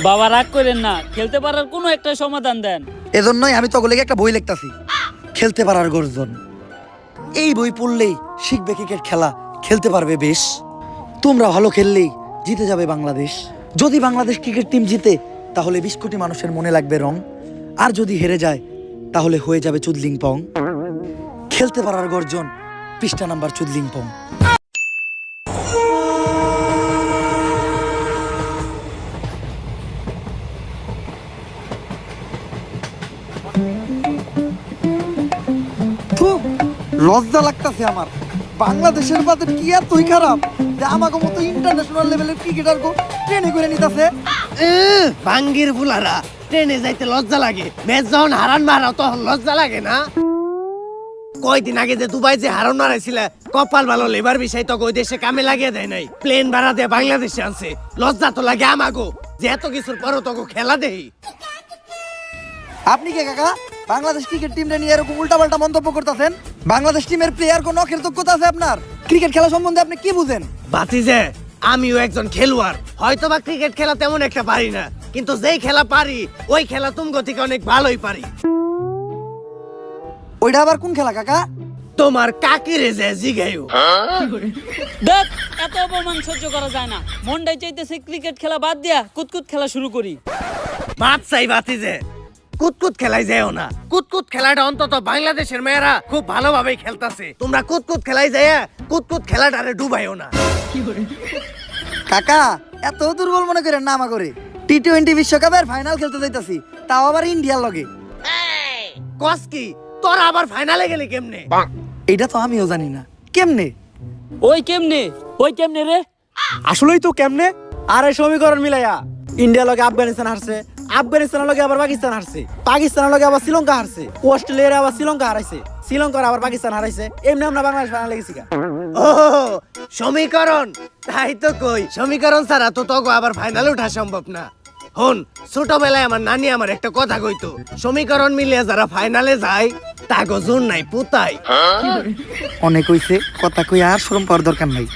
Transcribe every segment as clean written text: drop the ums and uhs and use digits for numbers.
বাবা রাগ করেন না, খেলতে পারার কোনো একটা সমাধান দেন। এজন্যই আমি তগলে একটা বই লিখতাছি, খেলতে পারার গর্জন। এই বই পড়লেই শিখবে ক্রিকেট খেলা, খেলতে পারবে বেশ। তোমরা ভালো খেললেই জিতে যাবে বাংলাদেশ। যদি বাংলাদেশ ক্রিকেট টিম জিতে তাহলে 20 কোটি মানুষের মনে লাগবে রং, আর যদি হেরে যায় তাহলে হয়ে যাবে চুদলিং পং। খেলতে পারার গর্জন, পৃষ্ঠা নাম্বার চুদলিং পং। লজ্জা লাগতাছে আমার, বাংলাদেশের বাদে কি এতই খারাপ যে আমাকে মতো ইন্টারন্যাশনাল লেভেলের ক্রিকেটার গো ট্রেনে করে নিতেছে। ভাঙ্গির ফুলারা ট্রেনে যাইতে লজ্জা লাগে, ম্যাচ যখন হারান মারাও তখন লজ্জা লাগে না? কয়দিন আগে যে দুবাই যে হারান মারাইছিল, কপাল ভালো লেবার বিষয় তো ওই দেশে কামে লাগিয়ে দেয় নাই, প্লেন ভাড়া দিয়ে বাংলাদেশে আনছে। লজ্জা তো লাগে আমাগো যে এত কিছুর পরও তো খেলা দেই। আপনি কে কাকা বাংলাদেশ ক্রিকেট টিমটা নিয়ে এরকম উল্টাপাল্টা মন্তব্য করতেছেন? বাংলাদেশ টিমের প্লেয়ার কোন কৃতজ্ঞতা আছে আপনার? ক্রিকেট খেলা সম্বন্ধে আপনি কি বুঝেন? বাতিজে আমিও একজন খেলোয়াড়, হয়তো বা ক্রিকেট খেলা তেমন একটা পারি না, কিন্তু যেই খেলা পারি ওই খেলা তুমি থেকে অনেক ভালোই পারি। ওইটা আবার কোন খেলা কাকা? তোমার কাকিরে যে জিগাইও। দেখ, এত অপমান সহ্য করা যায় না। মনটাই চাইতেছে ক্রিকেট খেলা বাদ দিয়া কুতকুত খেলা শুরু করি। বাদ চাই বাতিজে, কুতকুত খেলাই যাও না। কুতকুত খেলাটা অন্তত বাংলাদেশের মেয়েরা খুব ভালোভাবেই খেলতাছে, তোমরা কুতকুত খেলাই যায় কুতকুত খেলাটারে ডুবাইও না। কাকা এত দুর্বল মনে করেন না আমা করে। টি-20 বিশ্বকাপের ফাইনাল খেলতে যাইতাছি, তাও আবার ইন্ডিয়ার লগে। কস কি তোরা আবার ফাইনালে গেলি কেমনে? এটা তো আমিও জানি না কেমনে। ওই কেমনে, ওই কেমনে রে? আসলেই তো কেমনে? আর এই সমীকরণ মিলাইয়া ইন্ডিয়া লগে আফগানিস্তান হারছে, আফগানিস্তানের লগে আবার পাকিস্তান হারছে, পাকিস্তানের লগে আবার শ্রীলঙ্কা হারছে, অস্ট্রেলিয়ার আবার শ্রীলঙ্কা হারাইছে, শ্রীলঙ্কার আবার পাকিস্তান হারাইছে। এমনি আমরা বাংলাদেশ ফাইনালে গেছি। ও সমীকরণ, তাই তো কই সমীকরণ ছাড়া তো তগো আবার ফাইনালে ওঠা সম্ভব না। হন, ছোটবেলায় আমার নানি আমার একটা কথা কইতো, সমীকরণ মিলিয়ে যারা ফাইনালে যায় তাগো জোর নাই পুতাই। অনেক হইছে, কথা কই আর শরম পাওয়ার দরকার নাই।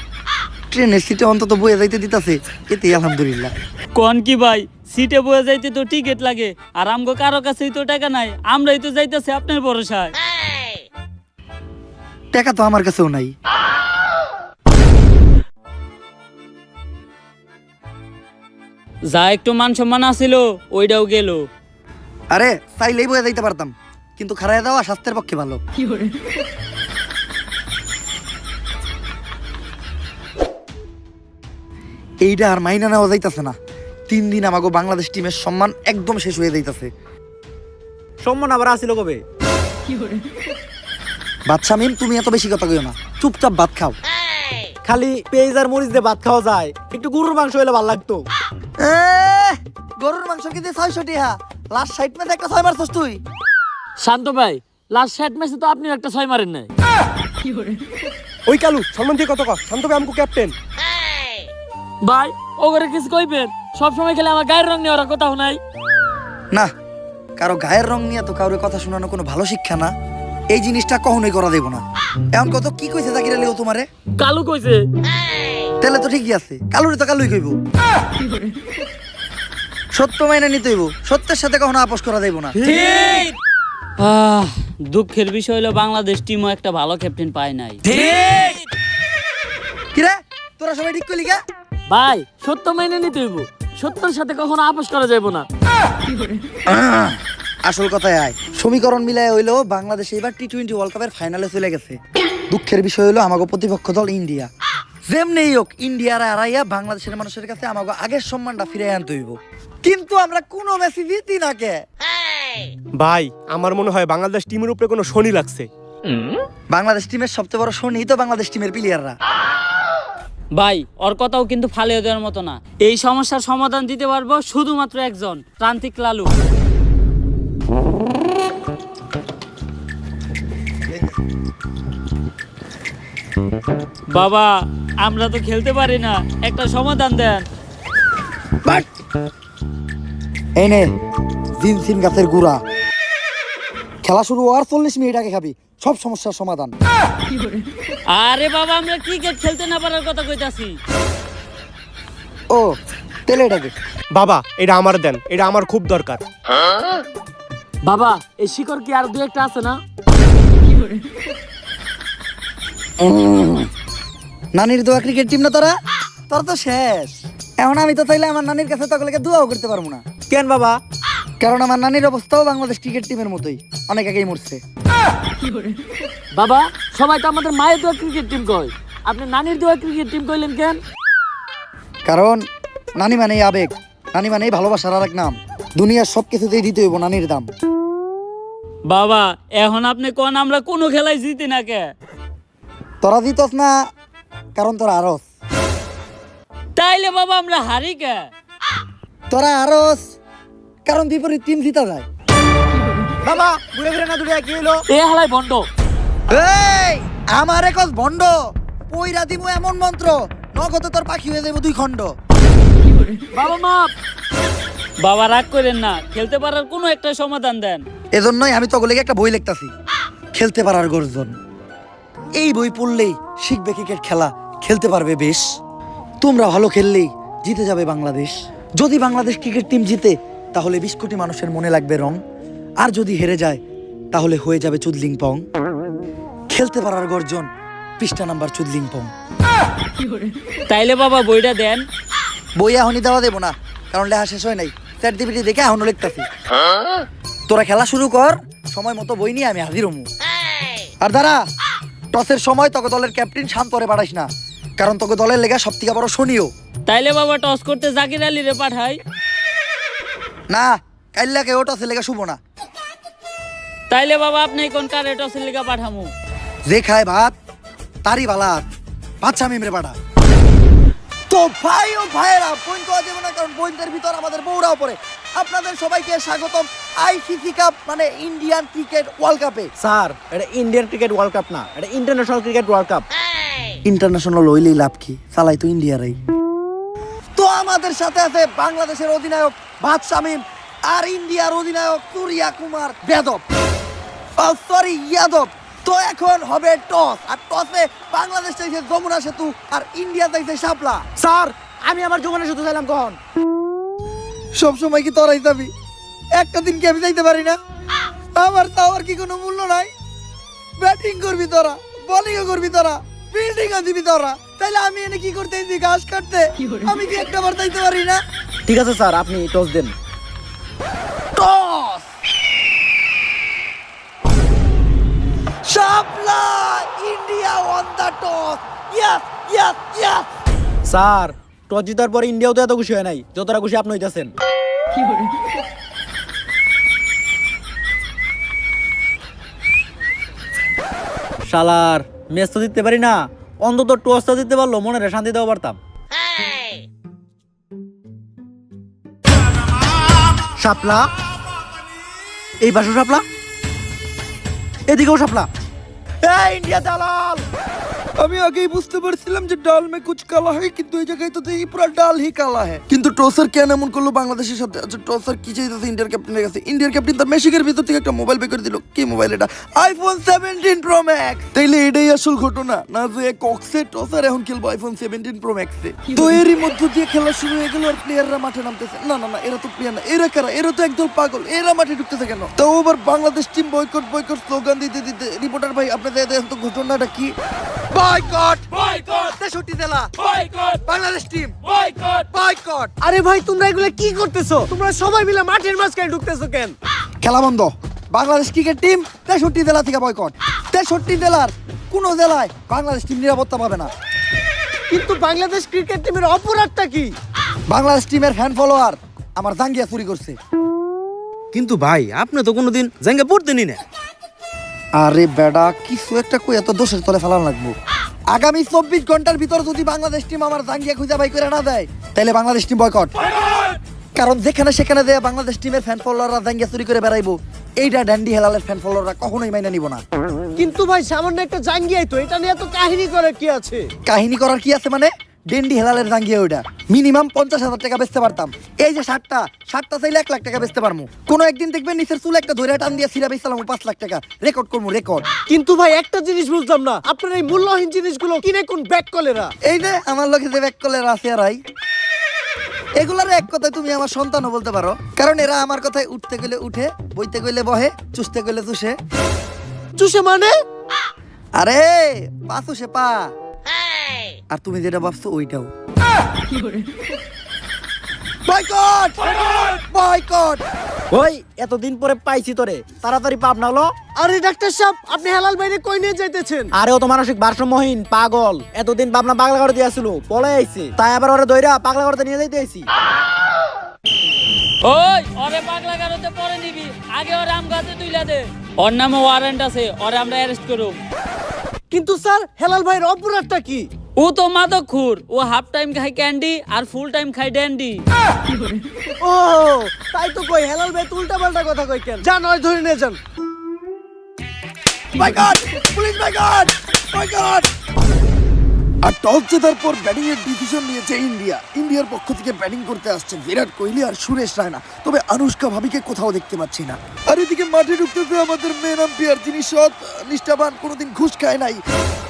ট্রেনের সিটে অন্তত বয়ে যাইতে দিতাছে, এতে আলহামদুলিল্লাহ। কোন কি ভাই, সিটে বয়ে যাইতে তো টিকিট লাগে, আর আমগো কারো কাছেই তো টাকা নাই, আমরাই তো যাইতেছি আপনার ভরসায়। টাকা তো আমার কাছেও নাই। যা একটু মান সম্মান আছিল ওইটাও গেল। আরে চাইলেই বয়ে যাইতে পারতাম, কিন্তু খারায় দেওয়া স্বাস্থ্যের পক্ষে ভালো। এইটা আর মাইনা নেওয়া যাইতাছে না। 3 দিন আমাকে বাংলাদেশ টিমের সম্মান একদম শেষ হয়ে যাইতাছে। সম্মান আবার আসিল কবে? বাদশা মিম, তুমি এত বেশি কথা কইও না, চুপচাপ ভাত খাও। খালি পেঁয়াজ আর মরিচ দিয়ে ভাত খাওয়া যায়, একটু গরুর মাংস হলে ভালো লাগতো। গরুর মাংস কিন্তু 600 টাকা, লাস্ট 60 ম্যাচে একটা 6 মারছস তুই। শান্ত ভাই, লাস্ট 60 ম্যাচে তো আপনি একটা 6 মারেন নাই। ওই কালু সম্মান দিয়ে কত কর, শান্ত ভাই আমকো ক্যাপ্টেন। ভাই ওগরে কিছু কইবেন, সব সময় খেলে আমার গায়ের রং নিয়ে ওরা কথা নাই। না, কারো গায়ের রং নিয়ে তো কারোর কথা শোনানো কোনো ভালো শিক্ষা না। এই জিনিসটা কখনোই করা দেব না। এখন কত কি কইছে জাকির আলী ও তোমারে? কালু কইছে। তাহলে তো ঠিকই আছে, কালুরে তো কালুই কইব। সত্য মাইনা নিতে হইব, সত্যের সাথে কখনো আপোষ করা দেব না। ঠিক। দুঃখের বিষয় হলো বাংলাদেশ টিমও একটা ভালো ক্যাপ্টেন পায় নাই। ঠিক। কিরে তোরা সবাই ঠিক কইলি কা? ভাই সত্য মেনে নিতে হইব, সত্যের সাথে কখনো আপোষ করা যাবে না। আসল কথায় আয়, সমীকরণ মিলায় হইলো বাংলাদেশ এবার টি-20 ওয়ার্ল্ড কাপের ফাইনালে চলে গেছে। দুঃখের বিষয় হলো আমাগো প্রতিপক্ষ দল ইন্ডিয়া। যেমনি হোক ইন্ডিয়ার হারাইয়া বাংলাদেশের মানুষের কাছে আমাগো আগের সম্মানটা ফিরে আনতে হইব। কিন্তু আমরা কোনো ম্যাচই জিতি না কে? ভাই আমার মনে হয় বাংলাদেশ টিমের উপরে কোনো শনি লাগছে। বাংলাদেশ টিমের সবচেয়ে বড় শনি তো বাংলাদেশ টিমের প্লেয়াররা। ভাই ওর কথাও কিন্তু ফালিয়ে দেওয়ার মতো না। এই সমস্যার সমাধান দিতে পারবো শুধুমাত্র একজন, প্রান্তিক লালু। বাবা আমরা তো খেলতে পারি না, একটা সমাধান দেন। এই নে জিনসিন গাছের গুড়া, খেলা শুরু হওয়ার 40 মিনিট আগে খাবি, সব সমস্যার সমাধান। আরে বাবা আমরা ক্রিকেট খেলতে না পারার কথা কইতাছি। ও তেলে এটাকে বাবা এটা আমার দেন, এটা আমার খুব দরকার। বাবা এই শিকড় কি আর দু একটা আছে না? নানির দোয়া ক্রিকেট টিম না তোরা, তোর তো শেষ। এখন আমি তো চাইলে আমার নানির কাছে তকলেকে দোয়াও করতে পারবো না, কেন বাবা? কারণ আমার নানির অবস্থাও বাংলাদেশ ক্রিকেট টিমের মতোই, অনেক আগেই মরছে। বাবা সবাই তো আমাদের মায়ের দোয়া ক্রিকেট টিম কয়, আপনি নানির দোয়া ক্রিকেট টিম কইলেন কেন? কারণ নানি মানেই আবেগ, নানি মানেই ভালোবাসার আর এক নাম। দুনিয়ার সব কিছুতেই দিতে হইব নানির দাম। বাবা এখন আপনি কোন আমরা কোনো খেলায় জিতি না কে? তোরা দিতস না কারণ তোরা আরস, তাইলে বাবা আমরা হারি কে? তোরা আরস কারণ বিপরীত টিম জিতা যায়। বাবা ঘুরে ফিরে না দুটো কি হলো? এ হালাই বন্ধ। এই আমার একজ ভণ্ড পইরা দিমু এমন মন্ত্র, নগদে তোর পাখি হয়ে যাবো 2 খণ্ড। বাবা মাপ। বাবা রাগ করেন না, খেলতে পারার কোনো একটা সমাধান দেন। এজন্যই আমি তগলেকে একটা বই লিখতাছি, খেলতে পারার গর্জন। এই বই পড়লেই শিখবে ক্রিকেট খেলা, খেলতে পারবে বেশ। তোমরা ভালো খেললেই জিতে যাবে বাংলাদেশ। যদি বাংলাদেশ ক্রিকেট টিম জিতে তাহলে 20 কোটি মানুষের মনে লাগবে রং, আর যদি হেরে যায় তাহলে হয়ে যাবে চুদলিং পং। খেলতে পারার গর্জন, পৃষ্ঠা নাম্বার চুদলিং পং। তাইলে বাবা বইটা দেন। বই এখনই দেওয়া দেবো না, কারণ লেখা শেষ হয় নাই। চ্যাট জিপিটি দেখে এখনো লিখতাছি। তোরা খেলা শুরু কর, সময় মতো বই নিয়ে আমি হাজির হমু। আর দাঁড়া, টসের সময় তোকে দলের ক্যাপ্টেন শান্তরে পাঠাইস না, কারণ তোকে দলের লেগা সব থেকে বড় শনিও। তাইলে বাবা টস করতে জাকির আলী রে পাঠাই। না, কাইল্লাকে ও টসের লেগা শুভ না। তাইলে বাবা আপনি কোন কারে টসের লিগা পাঠামু? যে খায় ভাত তারই বালাত, বাচ্চা মিমরে পাঠা। তো ভাই ও ভাইয়েরা, পয়েন্ট দেওয়া যাবে না, কারণ পয়েন্টের ভিতর আমাদের বউরাও পড়ে। আপনাদের সবাইকে স্বাগতম আইসিসি কাপ মানে ইন্ডিয়ান ক্রিকেট ওয়ার্ল্ড কাপে। স্যার এটা ইন্ডিয়ান ক্রিকেট ওয়ার্ল্ড কাপ না, এটা international cricket world cup. International হইলেই লাভ কি, চালাই তো ইন্ডিয়ারাই। তো আমাদের সাথে আছে বাংলাদেশের অধিনায়ক ভাত শামিম আর ইন্ডিয়ার অধিনায়ক সূর্যা কুমার যাদব, সরি যাদব। তো এখন হবে টস, আর টসে বাংলাদেশ চাইছে যমুনা সেতু আর ইন্ডিয়া চাইছে শাপলা। স্যার আমি আমার জীবনে শুধু চাইলাম কখন? সব সময় কি তোরাই যাবি? একটা দিন কি আমি যাইতে পারি না? আমার তাওয়ার কি কোনো মূল্য নাই? ব্যাটিং করবি তোরা, বোলিংও করবি তোরা, ফিল্ডিংও দিবি তোরা, তাইলে আমি এনে কি করতে এসেছি? ঘাস কাটতে? আমি কি একটা বার যাইতে পারি না? ঠিক আছে স্যার, আপনি টস দেন। টস! শাপলা! India won the toss! Yes yes yes! Sir toss জিতার পরে ইন্ডিয়াও তো এত খুশি হয় নাই যতটা খুশি আপনি হইতাছেন। শালার ম্যাচ তো জিততে পারি না, অন্তত টসটা জিততে পারলো মনে শান্তি দেওয়া পারতাম। শাপলা, এই পাশে শাপলা, এদিকেও শাপলা। এই ইন্ডিয়া দালাল! আমি আগেই বুঝতে পারছিলাম যে ডাল মে কুছ কালা হয়, কিন্তু এই জায়গায় তো দেখি পুরো ডাল হি কালা है। কিন্তু টসার কেন এমন করলো বাংলাদেশের সাথে? আচ্ছা টসার কি চাইতেছে ইন্ডিয়ার ক্যাপ্টেনের কাছে? ইন্ডিয়ার ক্যাপ্টেন তার মেশিকের ভিতর থেকে একটা মোবাইল বের করে দিল। কি মোবাইল এটা? IPhone 17 pro max. তাইলে এটাই আসল ঘটনা না, যে কক্সে টসার এখন খেলবো আইফোন 17 প্রো ম্যাক্সে। তো এরই মধ্য দিয়ে খেলা শুরু হয়ে গেল আর প্লেয়াররা মাঠে নামতেছে। না না না, এরা তো প্লেয়ার না, এরা কারা? এরা তো একদল পাগল, এরা মাঠে ঢুকতেছে কেন? তো over Bangladesh team boycott boycott slogan দিতে দিতে রিপোর্টার ভাই আপনাদের দেখেন তো ঘটনাটা কি? বয়কট বয়কট 63 জেলা boycott, Bangladesh team boycott boycott. আরে ভাই তোমরা এগুলো কি করতেছো? তোমরা সবাই মিলে মাঠের মাঝখানে ঢুকতেছো কেন? খেলা বন্ধ। বাংলাদেশ ক্রিকেট টিম 63 জেলা থেকে বয়কট। 63 জেলার কোন জেলায় বাংলাদেশ টিম নিরাপত্তা পাবে না। কিন্তু বাংলাদেশ ক্রিকেট টিমের অপরাধটা কি? বাংলাদেশ টিমের ফ্যান ফলোয়ার আমার জাঙ্গিয়া চুরি করছে। কিন্তু ভাই আপনি তো কোনোদিন জাঙ্গা পড়তেনি না। আরে বেডা, কিছু একটা কই এত দোষের তলে ফেলান লাগবো। আগামী 24 ঘন্টার ভিতর যদি বাংলাদেশ টিম আমার জাঙ্গিয়া খুঁজে বাই করে না দেয় তাহলে বাংলাদেশ টিম বয়কট। কারণ যেখানে সেখানে দেয়া বাংলাদেশ টিমের ফ্যান ফলোয়াররা জাঙ্গিয়া চুরি করে বেড়াইবো, এইটা ড্যান্ডি হেলালের ফ্যান ফলোয়াররা কখনোই মাইনা নিব না। কিন্তু ভাই সামান্য একটা জাঙ্গিয়াই তো, এটা নিয়ে তো কাহিনী করে কি আছে? কাহিনী করার কি আছে মানে? ডেন্ডি হেলালের জাঙ্গিয়া ওইটা মিনিমাম 50,000 টাকা বেচতে পারতাম। এই যে শার্টটা চাইলে 1 লাখ টাকা বেচতে পারবো। কোনো একদিন দেখবেন নিচের চুল একটা ধরে টান দিয়ে সিরা বেচলাম 5 লাখ টাকা, রেকর্ড করবো রেকর্ড। কিন্তু ভাই একটা জিনিস বুঝলাম না, আপনার এই মূল্যহীন জিনিসগুলো কিনে কোন ব্যাক কলেরা? এই যে আমার লোকে যে ব্যাক কলের আছে আর এগুলার এক কথায় তুমি আমার সন্তানও বলতে পারো, কারণ এরা আমার কথায় উঠতে গেলে উঠে, বইতে গেলে বহে, চুষতে গেলে চুষে। চুষে মানে? আরে পা চুষে পা। আর তুমি যেটা ভাবছো ওইটাও। Boycott boycott. ওই এতদিন পরে পাইছি তোরে, তাড়াতাড়ি পাপ না হলো। আরে ডাক্তার সাহেব, আপনি হেলাল ভাইরে কই নিয়ে যাইতেছেন? আরে ও তো মানসিক ভারসাম্যহীন পাগল, এতদিন ভাবনা পাগলা করে দিয়েছিল, পলে আইছে, তাই আবার ওরে দইরা পাগলা করতে নিয়ে যাইতে আইছি। ওই ওরে পাগলা গারোতে পরে নিবি, আগে ওরে আম গাছে তুইলা দে। ওর নামে ওয়ারেন্ট আছে, ওরে আমরা অ্যারেস্ট করব। কিন্তু স্যার, হেলাল ভাইয়ের অপরাধটা কি? ও তো মাদকখোর, ও হাফ টাইম খায় ক্যান্ডি আর ফুল টাইম খায় ড্যান্ডি। ও তাই তো কই, হেলাল ভাই উল্টা পাল্টা কথা কই কেন? যান ওই ধরে নিয়ে যান। Boycott police boycott boycott. আর টস জেতার পর ব্যাটিং এর ডিসিশন নিয়েছে ইন্ডিয়া। ইন্ডিয়ার পক্ষ থেকে ব্যাটিং করতে আসছে বিরাট কোহলি আর সুরেশ রায়না, তবে আনুশকা ভাবিকে কোথাও দেখতে পাচ্ছি না। আর এদিকে মাঠে ঢুকতেছে আমাদের মেন আম্পায়ার, যিনি সৎ নিষ্ঠাবান, কোনোদিন ঘুষ খায় নাই।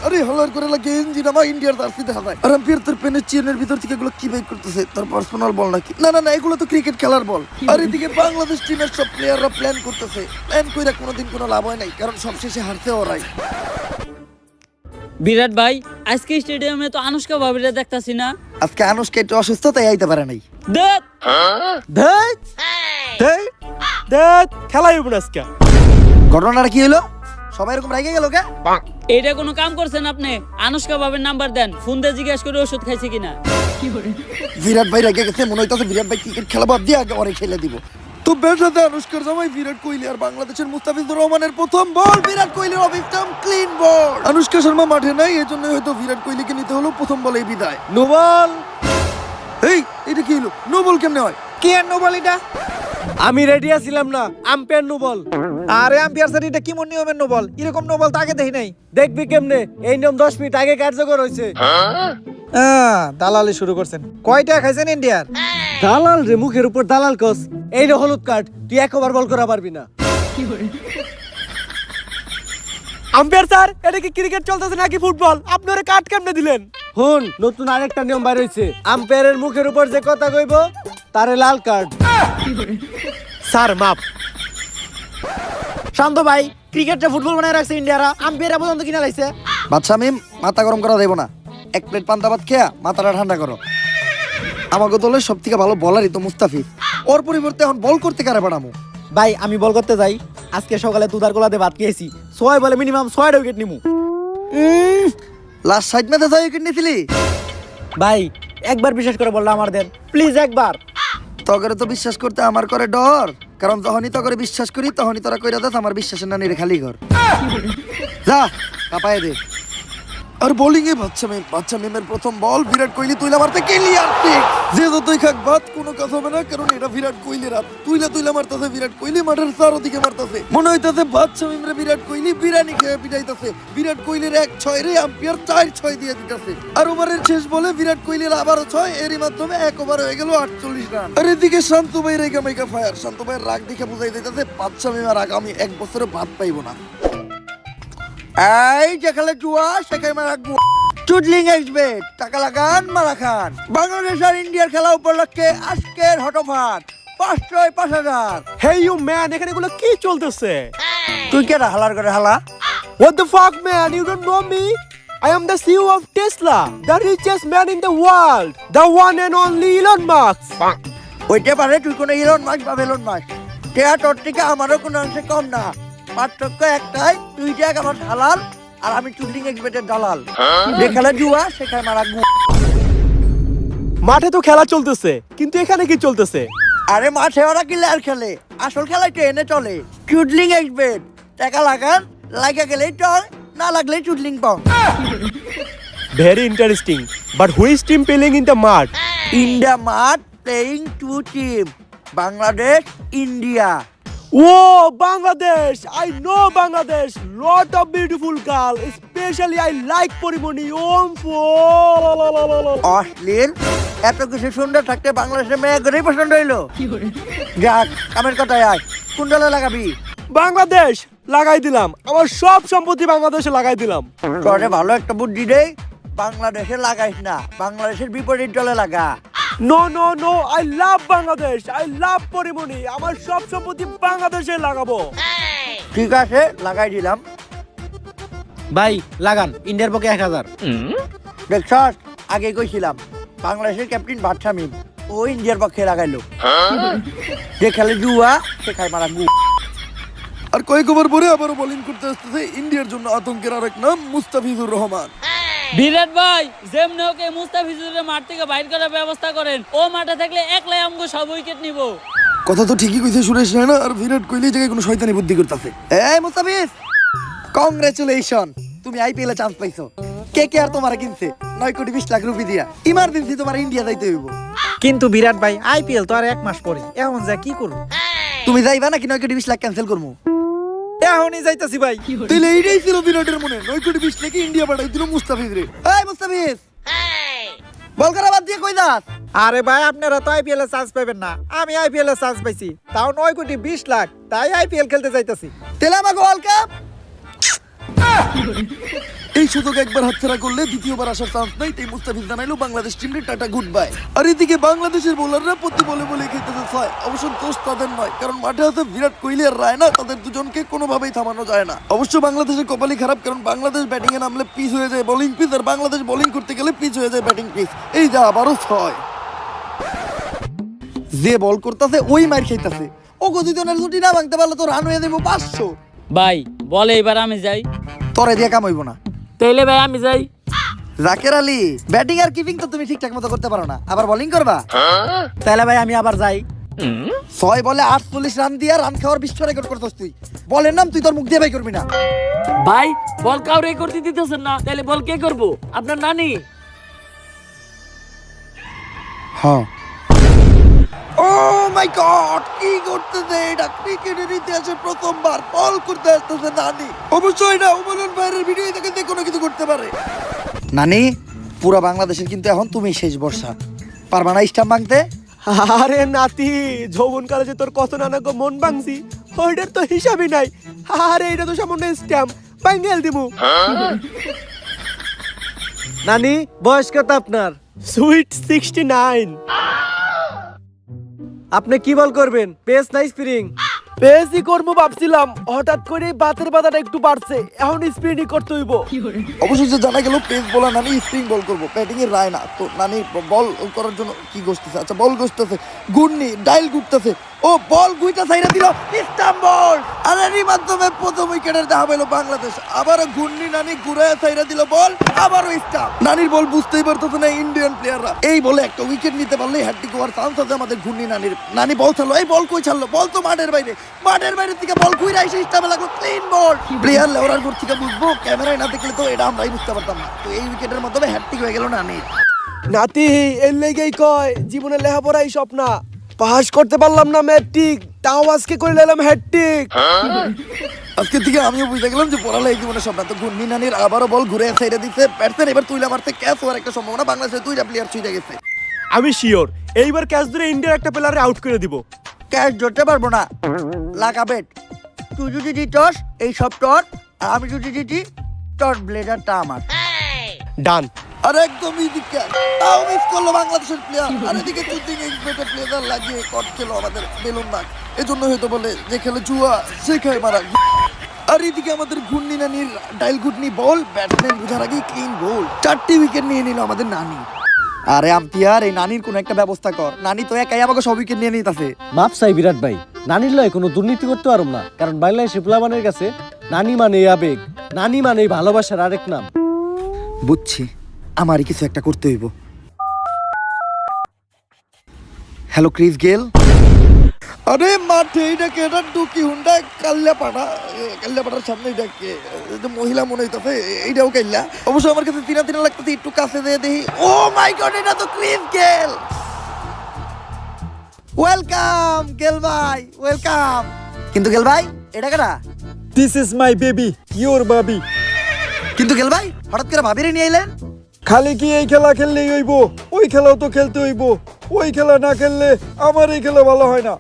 আরে হলার করে লাগে ইঞ্জিন আমার ইন্ডিয়ার জার্সি দেখা যায়। আর আম্পায়ার তার পেনের চেনের ভিতর থেকে এগুলো কি বের করতেছে, তার পার্সোনাল বল নাকি? না না না, এগুলো তো ক্রিকেট খেলার বল। আর এদিকে বাংলাদেশ টিমের সব প্লেয়াররা প্ল্যান করতেছে, প্ল্যান কইরা কোনোদিন কোনো লাভ হয় নাই, কারণ সবশেষে হারতে ওরাই। বিরাট ভাই, আজকে স্টেডিয়ামে তো আনুশকা ভাবিরে দেখতাছি না। আজকে আনুশকা একটু অসুস্থ, তাই আইতে পারে নাই। দেখ দেখ দেখ দেখ খেলাই হইব না আজকে। ঘটনাটা কি হলো? সবাই এরকম রেগে গেল কে? এটা কোনো কাম করছেন আপনি? আনুশকা ভাবির নাম্বার দেন, ফোন দিয়ে জিজ্ঞেস করে ওষুধ খাইছে কিনা। বিরাট ভাই রেগে গেছে, মনে হইতাছে বিরাট ভাই ক্রিকেট খেলা বাদ দিয়ে আগে ওরে খেলে দিব। তো ব্যাটাতে আনুশকার জামাই বিরাট কোহলি আর বাংলাদেশের মুস্তাফিজুর রহমানের প্রথম বল, বিরাট কোহলির অফ স্টাম্প ক্লিন বল। আনুশকা শর্মা মাঠে নাই, এজন্য হয়তো বিরাট কোহলিকে নিতে হলো প্রথম বলেই বিদায়। No ball. এই এটা কি হলো? নো বল কেমনে হয়? কি আর নো বল এটা? আমি রেডি আছিলাম না, আম্পায়ার নো বল। আরে আম্পায়ার স্যার, এটা কি নিয়মের নো বল? এরকম নো বল তো আগে দেখি নাই। দেখবি কেমনে? এই নিয়ম 10 মিনিট আগে কার্যকর হয়েছে। দালালি শুরু করছেন। কয়টা খাইছেন ইন্ডিয়ার? দালাল রে, মুখের উপর দালাল কস। এই রে হলুদ কার্ড, তুই একবার বল করা পারবি না। আম্পায়ার স্যার, এটা কি ক্রিকেট চলতেছে নাকি ফুটবল? আপনারা কাট কেমনে দিলেন? হুন, নতুন আরেকটা নিয়ম বাইর হইছে, আম্পায়ারের মুখের উপর যে কথা কইব তারে লাল কার্ড। স্যার মাপ। শান্ত ভাই, ক্রিকেটটা ফুটবল বানায় রাখছে ইন্ডিয়ারা, আম্পায়ার পর্যন্ত কিনা লাইছে। বাচ্চা মিম, মাথা গরম করা দেব না। এক প্লেট পান্তা ভাত খেয়া মাথাটা ঠান্ডা করো। আমাকে দলের সব থেকে ভালো বলারই তো মুস্তাফিজ, ওর পরিবর্তে এখন বল করতে কারে পাঠামো? ভাই আমি বল করতে যাই, আজকে সকালে দুধার গোলাতে ভাত খেয়েছি, 6 বলে মিনিমাম 6টা উইকেট নিমু। লাস্ট সাইড ম্যাচে 6 উইকেট নিয়েছিলি। ভাই একবার বিশ্বাস করে বললাম আমার দেন, প্লিজ একবার। তগরে তো বিশ্বাস করতে আমার করে ডর, কারণ যখনই তগরে বিশ্বাস করি তখনই তোরা কইরা দাস আমার বিশ্বাসের না নিরে খালি ঘর। যা কাপায় দে। আর বোলিং এ বাচ্চা মেমের প্রথম বল, বিরাট কোহলি তুইলা মারতে ক্লিয়ার সিক্স। যে যতই খাক বাদ কোনো কাজ হবে না, কারণ এটা বিরাট কোহলির হাত। তুইলা মারতাছে বিরাট কোহলি, মাঠের চারদিকে মারতাছে। মনে হইতাছে বাচ্চা মেমরে বিরাট কোহলি বিরানি খেয়ে পিটাইতাছে। বিরাট কোহলির 1-6 রে আম্পায়ার 4-6 দিয়ে দিতেছে। আর ওভারের শেষ বলে বিরাট কোহলির আবারও 6, এরই মাধ্যমে 1 ওভার হয়ে গেল 48 রান। আর এদিকে শান্ত ভাই রেগা মেগা ফায়ার। শান্ত ভাইয়ের রাগ দেখে বুঝাই দিতেছে বাচ্চা মেমের আগামী 1 বছরে ভাত পাইবো না। এই যেখানে জুয়া সেখানে মারা গুয়া। চুডলিং এক্সবেট, টাকা লাগান মারা খান। বাংলাদেশ আর ইন্ডিয়ার খেলা উপলক্ষে আজকের হটফাট 5,000। হেই ইউ ম্যান, এখানে এগুলো কি চলতেছে? তুই কেডা হালার করে হালা? What the fuck man, you don't know me? I am the CEO of Tesla, the richest man in the world, the one and only Elon Musk. ওইটা পারে তুই কোনো ইলন মাস্ক বা বেলন মাস্ক। টেয়া তোর থেকে আমারও কোনো অংশে কম না, পার্থক্য একটাই, তুই দেখ আমার হালাল আর আমি চুডলিং এক্সবেটের দালাল। যেখানে জুয়া সেখানে মারা গুয়া। মাঠে তো খেলা চলতেছে, কিন্তু এখানে কি চলতেছে? আরে মাঠে ওরা কি লেয়ার খেলে, আসল খেলা ট্রেনে চলে। চুডলিং এক্সবেট, টাকা লাগান, লাগা গেলেই টল, না লাগলেই চুডলিং পাও। Very interesting, but who is team playing in the mud? India মাঠ playing 2 team, Bangladesh India. Oh, Bangladesh! I know Bangladesh. Lot of beautiful girl. Especially I like Porimoni. অশ্লীল, এত কিছু সুন্দর থাকতে বাংলাদেশের মেয়ে করেই পছন্দ হইলো। যাক, কামের কথায় আয়, কোন দলে লাগাবি? বাংলাদেশ লাগাই দিলাম, আমার সব সম্পত্তি বাংলাদেশে লাগাই দিলাম। তোরে ভালো একটা বুদ্ধি দেই, বাংলাদেশে লাগাইস না, বাংলাদেশের বিপরীত দলে লাগা। No no no, I love Bangladesh, I love Porimoni, আমার সব সম্পত্তি বাংলাদেশে লাগাবো। ঠিক আছে, লাগাই দিলাম। ভাই লাগান, ইন্ডিয়ার পক্ষে 1000। দেখছস, আগে কইছিলাম বাংলাদেশের ক্যাপ্টেন বাদশাহ ও ইন্ডিয়ার পক্ষে লাগাইলো। যে খেলে জুয়া সে খায় মারা গু। আর কয়েক ওভার পরে আবারও বোলিং করতে আসতেছে ইন্ডিয়ার জন্য আতঙ্কের আরেক নাম মুস্তাফিজুর রহমান। বিরাট ভাই, যেমনি হোক এই মুস্তাফিজুরের মাঠ থেকে বাইর করার ব্যবস্থা করেন। ও মাঠে থাকলে একলাই আমগো সব উইকেট নিব। কথা তো ঠিকই কইছে সুরেশ রায়না, আর বিরাট কোহলি জায়গায় কোনো শয়তানি বুদ্ধি করতেছে। এই মুস্তাফিজ, কংগ্রেচুলেশন, তুমি আইপিএল এ চান্স পাইছো। কে কে আর তোমার কিনছে 9,20,00,000 রুপি দিয়া। ইমার্জেন্সি তোমার ইন্ডিয়া যাইতে হইব। কিন্তু বিরাট ভাই, আইপিএল তো আর 1 মাস পরে, এখন যা কি করব? তুমি যাইবা নাকি 9,20,00,000 ক্যান্সেল করবো? এখনই যাইতাছি ভাই। তাহলে এইটাই ছিল বিরাটের মনে, 9,20,00,000 ইন্ডিয়া পাঠাই দিল মুস্তাফিজ রে। এই মুস্তাফিজ, বল করা বাদ দিয়ে কই যাস? আরে ভাই, আপনারা তো আইপিএল এ চান্স পাবেন না, আমি আইপিএল এ চান্স পাইছি, তাও 9,20,00,000, তাই আইপিএল খেলতে যাইতাছি। তেলে আমাকে ওয়ার্ল্ড কাপ। এই সুযোগ একবার হাতছাড়া করলে দ্বিতীয়বার আসার চান্স নাই, তাই মুস্তাফিজ জানাইলো বাংলাদেশ টিমরে টাটা গুড বাই। আর এদিকে বাংলাদেশের বোলাররা প্রতি বলে বলে খেলতে চায়। অবশ্য দোষ তাদের নয়, কারণ মাঠে আছে বিরাট কোহলি আর রায়না, তাদের দুজনকে কোনোভাবেই থামানো যায় না। অবশ্য বাংলাদেশের কপালই খারাপ, কারণ বাংলাদেশ ব্যাটিং এ নামলে পিচ হয়ে যায় বোলিং পিচ, আর বাংলাদেশ বোলিং করতে গেলে পিচ হয়ে যায় ব্যাটিং পিচ। এই যা আবারও 6। যে বল করতেছে ওই মার খাইতাছে। ও গদিজনের ছুটি না ভাঙতে পারলে তো রান হয়ে দেবো 500। ভাই বলে এবার আমি যাই। তোরে দিয়ে কাম হইব না। তাইলে ভাই আমি যাই। জাকের আলী, ব্যাটিং আর কিপিং তো তুমি ঠিকঠাক মতো করতে পারো না, আবার বোলিং করবা? তাহলে ভাই আমি আবার যাই। 6 বলে 48 রান দিয়া রান খাওয়ার বিশ্ব রেকর্ড করতেছ তুই। বলের নাম তুই তোর মুখ দিয়ে বাই করবি না। ভাই বল কাউরে করতে দিতেছেন না, তাহলে বল কে করবো? আপনার নানি। হ্যাঁ। ও মাই গড, কি করতেছে এটা? ক্রিকেটের ইতিহাসে প্রথমবার বল করতে আসতেছে নানি। অবশ্যই না ওমরন ভাইয়ের ভিডিও থেকে যে কোনো কিছু করতে পারে। নানি, পুরা বাংলাদেশের কিন্তু এখন তুমি শেষ বর্ষা। পারবা না স্টাম্প ভাঙতে? আরে নাতি, যৌবন কালে যে তোর কত নানা গো মন ভাঙছি, ওইটার তো হিসাবই নাই। আরে এটা তো সামান্য স্ট্যাম্প, বাঙ্গেল দিমু। নানি, বয়স কত আপনার? সুইট 69। আপনি কি বল করবেন, পেস না স্প্রিং? পেসই করবো ভাবছিলাম, হঠাৎ করে বাতের বাধাটা একটু বাড়ছে, এখন স্প্রিংই করতে হইব। অবশেষে জানা গেল পেস বোলার নানি স্প্রিং বল করবো, ব্যাটিং এর রায় না। তো নানি বল করার জন্য কি গোছতেছে? আচ্ছা বল গোছতেছে, গুন্নি ডাইল গুটতেছে। ও বল গুইটা সাইরা দিল, স্টাম্প বল। আর এরই মাধ্যমে প্রথম উইকেটের দেখা পেল বাংলাদেশ। আবারও গুন্নি নানি ঘুরায় সাইরা দিল বল, আবারও স্টাম্প। নানির বল বুঝতেই পারতেছে না ইন্ডিয়ান প্লেয়াররা। এই বলে একটা উইকেট নিতে পারলে হ্যাট্রিক হওয়ার চান্স আছে আমাদের গুন্নি নানির। নানি বল ছাড়লো, এই বল কই ছাড়লো? বল তো মাঠের বাইরে, মাঠের বাইরে থেকে বল ঘুরে এসে স্টাম্পে লাগলো, ক্লিন বল। প্লেয়ার লেওরার ঘর থেকে বুঝবো, ক্যামেরায় না দেখলে তো এটা আমরাই বুঝতে পারতাম না। তো এই উইকেটের মাধ্যমে হ্যাট্রিক হয়ে গেল নানির। নাতি, এর লেগেই কয় জীবনে লেখাপড়াই স্বপ্ন। পাস করতে পারলাম না ম্যাট্রিক, তাও আজকে করে নিলাম হ্যাট্রিক। আজকে থেকে আমিও বুঝতে গেলাম যে পড়ালে জীবনে সব না। তো গুন্নি নানির আবারও বল ঘুরে সাইডে দিচ্ছে ব্যাটসম্যান, এবার তুইলা মারতে ক্যাচ হওয়ার একটা সম্ভাবনা। বাংলাদেশের 2টা প্লেয়ার ছুঁয়ে গেছে। আমি শিওর এইবার ক্যাচ ধরে ইন্ডিয়ার একটা প্লেয়ারে আউট করে দিব। ক্যাচ ধরতে পারবো না, লাগা বেট। তুই যদি জিতস এই সব টস, আর আমি যদি জিতি টস ব্লেডারটা আমার। ডান। আর একদম ইজি ক্যাচ, তাও মিস করলো বাংলাদেশের প্লেয়ার। আর এদিকে চুটিং এক্সপেক্টেড প্লেয়ার লাগিয়ে কট খেলো আমাদের বেলুন নাক। এজন্য হয়তো বলে যে খেলে জুয়া সে খায় মারা। আর এদিকে আমাদের ঘূর্ণি নানির ডাইল ঘুটনি বল, ব্যাটসম্যান বুঝার আগেই ক্লিন গোল। 4টি উইকেট নিয়ে নিল আমাদের নানি। আরে আম্পিয়ার, এই নানির কোনো একটা ব্যবস্থা কর। নানি তো একাই আমাকে সব উইকেট নিয়ে নিতেছে। মাপ চাই বিরাট ভাই, নানির লয় কোনো দুর্নীতি করতে পারব না, কারণ বাংলাদেশের প্লাবানের কাছে নানি মানে আবেগ, নানি মানে ভালোবাসার আরেক নাম। বুঝছি, আমারই কিছু একটা করতে হইব। Hello Chris Gayle. আরে মাঠে এটাকে এটা ডুকি হুন্ডা কাল্লাপাড়ার সামনে এটাকে মহিলা মনে হইতেছে, এইটাও কাল্লা। অবশ্য আমার কাছে তিনা লাগতেছে, একটু কাছে দিয়ে দেখি। ও মাই গড, এটা তো ক্রিস গেল। ওয়েলকাম গেল ভাই, ওয়েলকাম। কিন্তু গেল ভাই, এটা কেনা? This is my baby, your baby. কিন্তু গেল ভাই, হঠাৎ করে ভাবিরে নিয়ে এলেন? খালি কি এই খেলা খেললেই হইব? ওই খেলাও তো খেলতে হইব। ওই খেলা না খেললে আমার এই খেলা ভালো হয় না।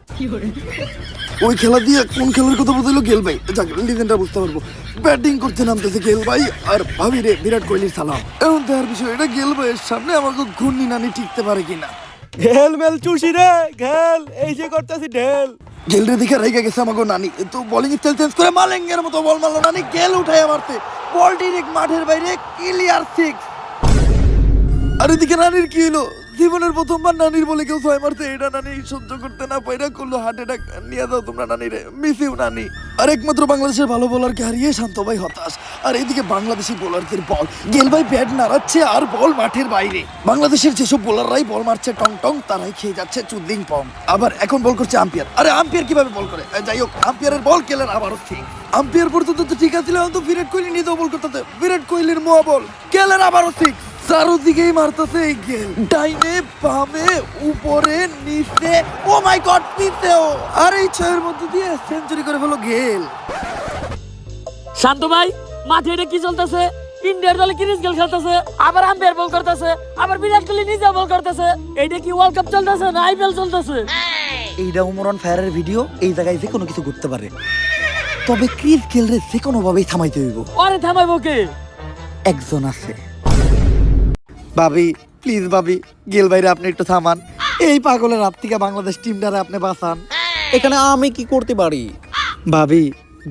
ওই খেলা দিয়ে কোন খেলার কথা বলছিল গেল ভাই? যাক, লিজেন্ডটা বুঝতে পারবো। ব্যাটিং করতে নামতেছে গেল ভাই, আর ভাবি রে বিরাট কোহলির সালাম। এখন তার বিষয়, এটা গেল ভাইয়ের সামনে আমাকে ঘূর্ণি নানি টিকতে পারে কিনা। ঘেল মেল চুষি রে ঘেল, এই যে করতেছি ঢেল। গেলরে দিকে রেগে গেছে আমাকে নানি, তো বোলিং স্টাইল চেঞ্জ করে মালেঙ্গের মতো বল মারলো নানি, গেল উঠায় মারতে, বল ডিরেক্ট মাঠের বাইরে, ক্লিয়ার 6। আর এদিকে নানির কি হলো, জীবনের প্রথমবার নানির বলে কেউ 6 মারছে, এটা নানি সহ্য করতে না পাইরা করলো হার্ট অ্যাটাক। নিয়ে যাও তোমরা নানিরে, মিস ইউ নানি। আর একমাত্র বাংলাদেশের ভালো বোলারকে হারিয়ে শান্ত ভাই হতাশ। আর এইদিকে বাংলাদেশি বোলারদের বল, গেল ভাই ব্যাট নাড়াচ্ছে আর বল মাঠের বাইরে। বাংলাদেশের যেসব বোলাররাই বল মারছে টং টং, তারাই খেয়ে যাচ্ছে চুদলিং পং। আবার এখন বল করছে আম্পায়ার। আরে আম্পায়ার কিভাবে বল করে? যাই হোক, আম্পায়ারের বল গেলেন আবারও ঠিক। আম্পায়ার পর্যন্ত তো ঠিক আছে, তো বিরাট কোহলি নিজেও বল করতেছে, বিরাট কোহলির মোয়া বল, গেলেন আবারও ঠিক। চারোদিকেই মারতেছে এই গেল, ডাইনে বামে উপরে নিচে, ও মাই গড নিচেও। আর এই 6 এর মধ্যে দিয়ে সেঞ্চুরি করে ফেলো গেল। শান্ত ভাই, মাঠে এটা কি চলতেছে? ইন্ডিয়ার দলে ক্রিস গেল খেলতেছে, আবার আম্পায়ার বল করতেছে, আবার বিরাট কোহলি নিজে বল করতেছে। এইটা কি ওয়ার্ল্ড কাপ চলতেছে না আইপিএল চলতেছে? এইটা উমর অন ফায়ারের ভিডিও, এই জায়গায় যে কোনো কিছু ঘটতে পারে। তবে ক্রিস গেলরে যে কোনো ভাবেই থামাইতে হইব। আরে থামাইবো কে? একজন আছে। ভাবি প্লিজ ভাবি, গেল ভাইরে আপনি একটু থামান, এই পাগলের হাত থেকে বাংলাদেশ টিমটারে আপনি বাঁচান। এখানে আমি কি করতে পারি? ভাবি,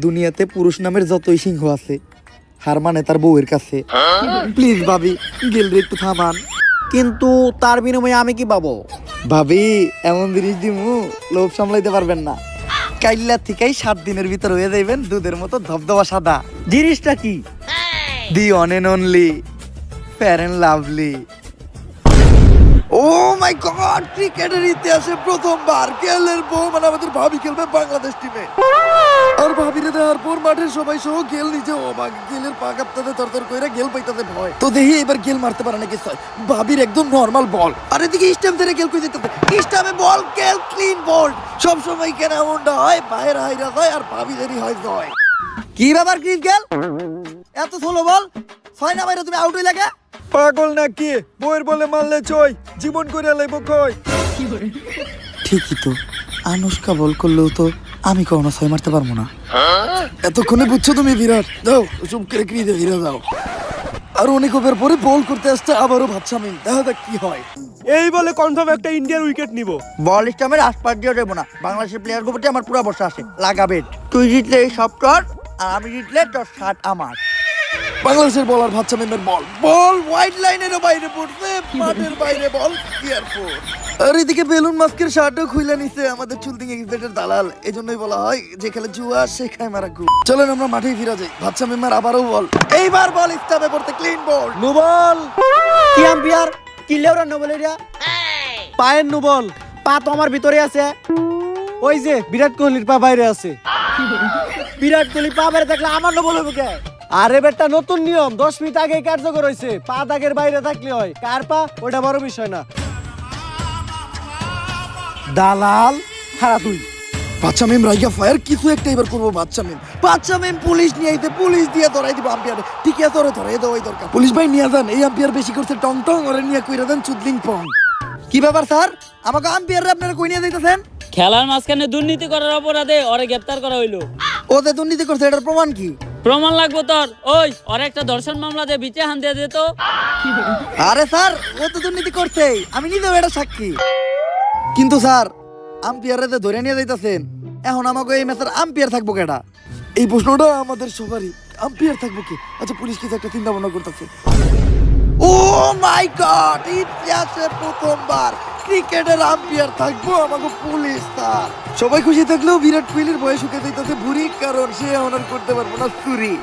দুনিয়াতে পুরুষ নামের যতই সিংহ আছে, হার মানে তার বউয়ের কাছে। প্লিজ ভাবি, গেলরে একটু থামান। কিন্তু তার বিনিময়ে আমি কি পাবো? ভাবি, এমন জিনিস দিমু লোভ সামলাইতে পারবেন না। কাইল্লা থেকেই 7 দিনের ভিতর হয়ে যাইবেন দুধের মতো ধবধবা সাদা। জিনিসটা কি? The one and only Fair and Lovely. Oh my God, ক্রিকেটের ইতিহাসে প্রথমবার গেলের বউ মানে আমাদের ভাবি খেলবে বাংলাদেশ টিমে। আর ভাবিরে দেওয়ার পর মাঠের সবাই সহ গেল নিজে অবাক, গেলের পা কাঁপতাতে তরতর কইরা গেল পাইতাতে ভয়। তো দেখি এবার গেল মারতে পারে নাকি ছয়, ভাবির একদম নরমাল বল। আর এদিকে স্টাম্প ধরে গেল কই যেতেছে, স্টাম্পে বল, গেল ক্লিন বল। সব সময় কেন এমনটা হয়, বাইরে হাইরা যায় আর ভাবিদেরই হয় জয়। কি ব্যাপার ক্রিস গেল, এত স্লো বল, 6 না বাইরে তুমি আউট হই লাগে? পাগল নাকি? বইয়ের বলে মারলে চই, জীবন করে লাইব কই। ঠিকই তো, আনুষ্কা বল করলেও তো আমি কখনো 6 মারতে পারবো না। এতক্ষণে বুঝছো তুমি বিরাট, দাও চুপ করে ক্রিজে ফিরে যাও। আর অনেক ওভার পরে বল করতে আসছে আবারও ভাবছা আমি, দেখা যাক কি হয়। এই বলে কনফার্ম একটা ইন্ডিয়ার উইকেট নিব। বল স্টাম্পের আশপাশ দিয়ে দেবো না, বাংলাদেশের প্লেয়ার প্রতি আমার পুরো ভরসা আছে। লাগাবে, তুই জিতলে এই সব কর, আর আমি জিতলে তোর 7 আমার। বাংলাদেশের বলার ভাবছা মেমের বল, বল হোয়াইট লাইনের বাইরে পড়ছে, মাঠের বাইরে বল এয়ারপোর্ট। আর এদিকে বেলুন মাস্কের শার্টও খুলে নিছে আমাদের চুলতিং এক্সপেক্টের দালাল। এই জন্যই বলা হয় যে খেলে জুয়া সে খায় মারা গু। চলেন আমরা মাঠেই ফিরে যাই। ভাবছা মেমার আবারও বল, এইবার বল স্টাম্পে পড়তে, ক্লিন বল। নুবল কি আম্পিয়ার কি লেওরা নুবল এরিয়া পায়ের নুবল, পা তো আমার ভিতরে আছে। ওই যে বিরাট কোহলির পা বাইরে আছে। বিরাট কোহলি পা বাইরে থাকলে আমার নুবল হবে কে? আরে বেটা, নতুন নিয়ম 10 মিনিট আগে কার্যকর হয়েছে, পা দাগের বাইরে থাকলে হয়। কার পা ওটা বড় বিষয় না। দালাল হারা তুই। বাচ্চা মেম রাইগা ফায়ার, কিছু একটা এবার করবো বাচ্চা মেম। বাচ্চা মেম পুলিশ নিয়ে আইতে, পুলিশ দিয়ে ধরাই দিব আম্পিয়ারে। ঠিক আছে, ওরে ধরে দেওয়াই দরকার। পুলিশ ভাই নিয়ে যান, এই আম্পিয়ার বেশি করছে টং টং, ওরে নিয়ে কইরা দেন চুদলিং পং। কি ব্যাপার স্যার, আমাকে আম্পায়াররা আপনারা কই নিয়ে যাইতেছেন? খেলার মাঝখানে দুর্নীতি করার অপরাধে ওরে গ্রেফতার করা হইলো। ও যে দুর্নীতি করছে, এটার প্রমাণ কি? প্রমাণ লাগবো তোর? ওই ওর একটা ধর্ষণ মামলা দিয়ে বিচার হান দিয়ে দিত। আরে স্যার, ও তো দুর্নীতি করছে, আমি নিজেও এটা সাক্ষী। কিন্তু স্যার, আম্পায়াররা যে ধরে নিয়ে যাইতেছেন, এখন আমাকে এই ম্যাচের আম্পায়ার থাকবো কেডা? এই প্রশ্নটা আমাদের সবারই, আম্পিয়ার থাকবো কি? আচ্ছা, পুলিশ কিছু একটা চিন্তা ভাবনা করতেছে। ও মাই গড, ইতিহাসে প্রথমবার ক্রিকেটের আম্পিয়ার থাকবো আমাকে পুলিশ স্যার। সবাই খুশি থাকলেও বিরাট কোহলির বয়স শুকে যাইতেছে ভুরি, কারণ সে অনার করতে পারবো না চুরি।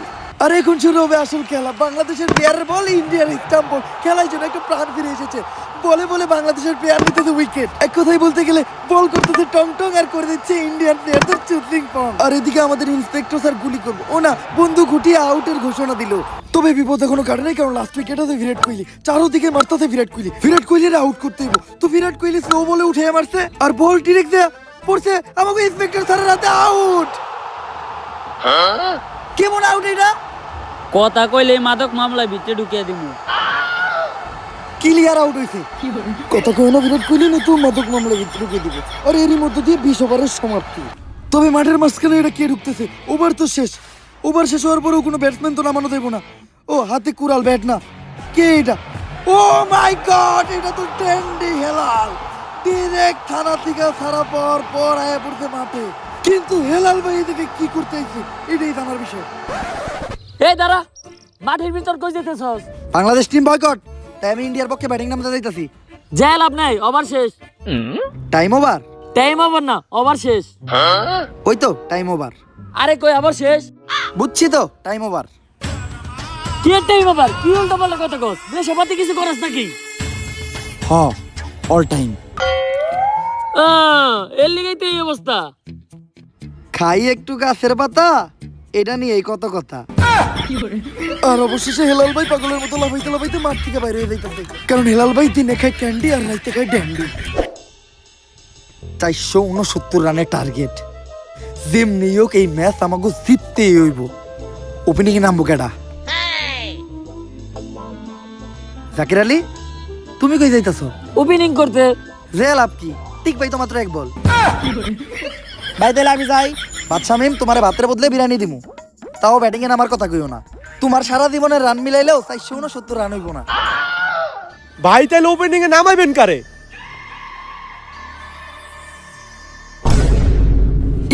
আর এখন শুরু হবে আসল খেলা। বাংলাদেশের প্লেয়ারের বল, ইন্ডিয়ার স্টাম্প বল। খেলার জন্য একটা প্রাণ ফিরে এসেছে। বলে বলে বাংলাদেশের প্লেয়ার নিতেছে উইকেট। এক কথাই বলতে গেলে বল করতেছে টং টং আর করে দিচ্ছে ইন্ডিয়ান প্লেয়ারদের চুদলিং পং। আর এদিকে আমাদের ইন্সপেক্টর স্যার গুলি করবো, ও না, বন্দুক উঠিয়ে আউটের ঘোষণা দিল। তবে বিপদ এখনো কাটে নাই, কারণ লাস্ট উইকেট আছে বিরাট কোহলি। চারোদিকে মারতেছে বিরাট কোহলি, বিরাট কোহলির আউট করতে হইব। তো বিরাট কোহলি স্লো বলে উঠে মারছে, আর বল ডিরেক্ট দেয়া পড়ছে আমাকে ইন্সপেক্টর স্যারের হাতে। আউট! কেমন আউট এটা? কথা কইলে মাদক মামলায় ভিতরে ঢুকিয়ে দিব। ক্লিয়ার আউট হইছে। কথা কয় না বিরাট কোহলি নতুন মাদক মামলা ঢুকে দিবে। আর এরই মধ্য দিয়ে 20 ওভারের সমাপ্তি। তবে মাঠের মাঝখানে এটা কে ঢুকতেছে? ওভার তো শেষ। ওভার শেষ হওয়ার পরেও কোনো ব্যাটসম্যান তো নামানো দেবো না। ও হাতে কুড়াল, ব্যাট না। কে এটা? ও মাই গড, এটা তো ট্রেন্ডি হেলাল। ডিরেক্ট থানা থেকে ছাড়া পর পর আয়া পড়ছে মাঠে, কিন্তু হেলাল ভাই এদিকে কি করতেছে এটাই জানার বিষয়। এই দাঁড়া, মাঠের ভিতর কই যেতেছস? বাংলাদেশ টিম বয়কট, তাই আমি ইন্ডিয়ার পক্ষে ব্যাটিং নামতে যাইতাছি। যা লাভ নাই, ওভার শেষ। Time over? টাইম ওভার না, ওভার শেষ। ওই তো টাইম ওভার। আরে কই আবার শেষ? বুঝছি তো টাইম ওভার। কি এর টাইম ওভার? কি উল্টো পাল্টা কথা কস? দেশপাতি কিছু করস নাকি? হ, অল টাইম। এর লিগেই তো এই অবস্থা। খাই একটু গাছের পাতা, এটা নিয়ে এই কত কথা। আর অবশেষে হেলাল ভাই পাগলের মতো লাফাইতে লাফাইতে মাঠ থেকে বাইরে হয়ে যাইতেছে, কারণ হেলাল ভাই দিনে খায় ক্যান্ডি আর রাইতে খায় ড্যান্ডি। 469 রানের টার্গেট, যেমনি হোক এই ম্যাচ আমাকে জিততেই হইব। ওপেনিং এ নামবো কেডা? জাকির আলী, তুমি কই যাইতাছো? ওপেনিং করতে। যে লাভ কি, ঠিক ভাই তো মাত্র এক বল। ভাই তাহলে আমি যাই। বাদশা মিম, তোমার ভাতের বদলে বিরিয়ানি দিমু, তাও ব্যাটিং এ নামার কথা কইও না। তোমার সারা জীবনের রান মিলাইলেও 469 রান হইব না। ভাই তাহলে ওপেনিং এ নামাইবেন কারে?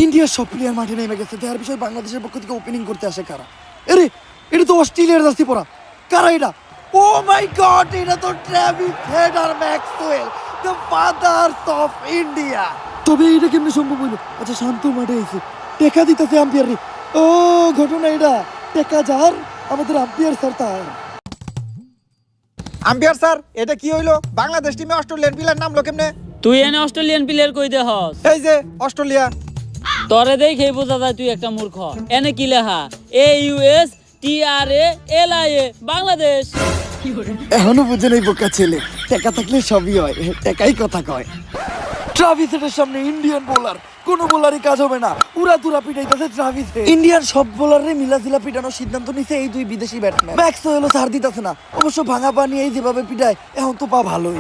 ইন্ডিয়ার সব প্লেয়ার মাঠে নেমে গেছে, দেখার বিষয় বাংলাদেশের পক্ষ থেকে ওপেনিং করতে আসে কারা? আরে এটা তো অস্ট্রেলিয়ার জার্সি পরা, কারা এটা? ও মাই গড, এটা তো ট্রেভিস হেড আর Maxwell, the fathers of India. তবে এটা কেমনে সম্ভব হইলো? আচ্ছা, শান্ত মাঠে এসে টেকা দিতেছে আম্পায়ার রে। ও ঘটনা এটা, টেকা যার আমাদের আম্পায়ার স্যার তার। আম্পায়ার স্যার, এটা কি হইলো? বাংলাদেশ টিমে অস্ট্রেলিয়ার প্লেয়ার নামলো কেমনে? তুই এনে অস্ট্রেলিয়ান প্লেয়ার কই দে হস? এই যে অস্ট্রেলিয়া। তরে দেখে বোঝা যায় তুই একটা মূর্খ। এনে কি লেখা? AUSTRALIA, বাংলাদেশ। এখনো বুঝে নেই বোকা ছেলে, টেকা থাকলে সবই হয়, টেকাই কথা কয়। ট্রাভিস হেডের সামনে ইন্ডিয়ান বোলার, কোন বোলারই কাজ হবে না, উড়া দুরা পিটাইতেছে ট্রাভিস হেড। ইন্ডিয়ান সব বোলাররে মিলাজিলা পিটানোর সিদ্ধান্ত নিছে এই দুই বিদেশি ব্যাটসম্যান। ম্যাক্সওয়েলও ছাড় দিতেছে না, অবশ্য ভাঙা পানি এই যেভাবে পিটায় এখন তো পা ভালোই।